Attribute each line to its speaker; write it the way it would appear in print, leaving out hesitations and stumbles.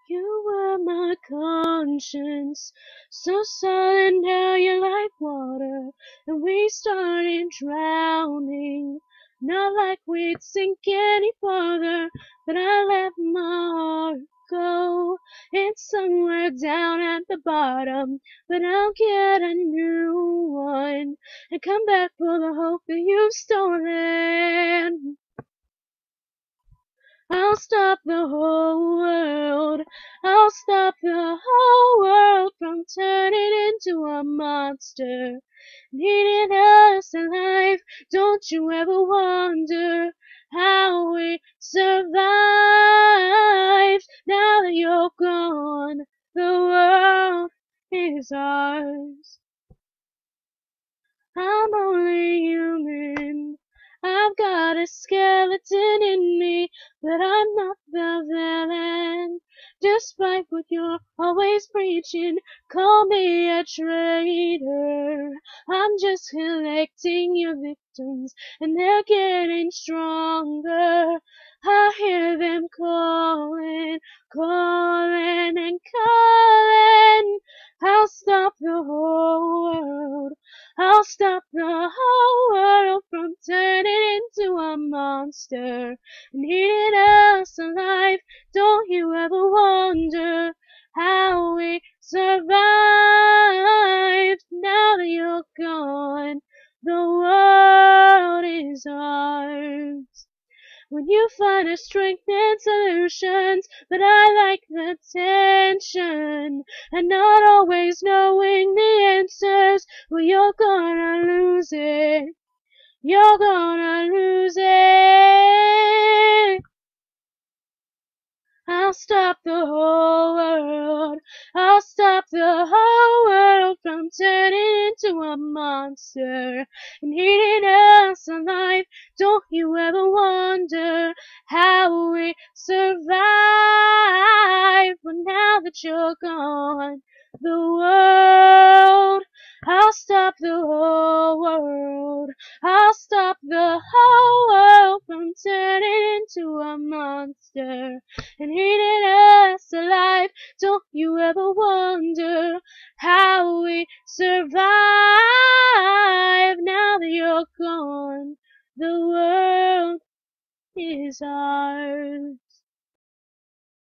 Speaker 1: You were my conscience, so silent now you're like water, and we started drowning. Not like we'd sink any farther, but I let my heart go. It's somewhere down at the bottom, but I'll get a new one and come back for the hope that you've stolen. I'll stop the whole world. I'll stop the whole world from turning into a monster, eating us alive. Don't you ever wonder how we survived? Now that you're gone, the world is ours. I'm only human. I've got a skeleton in me, but I'm not the villain. Despite what you're always preaching, call me a traitor. I'm just collecting your victims, and they're getting stronger. I hear them calling, calling and calling. I'll stop the whole world. I'll stop the whole world from turning into a monster and eating us alive. Don't you ever wonder how we survived? Now that you're gone, the world is ours. When you find a strength in solutions, but I like the tension and not always knowing the answers. Well, you're gonna lose it. You're gonna lose it. I'll stop the whole world. I'll stop the whole world from turning into a monster and eating us alive. Don't you ever wonder how we survived? But now that you're gone, the world, I'll stop the whole world. I'll stop the whole world from turning into a monster and eating us alive. Don't you ever wonder how we survive? Now that you're gone, the world is ours.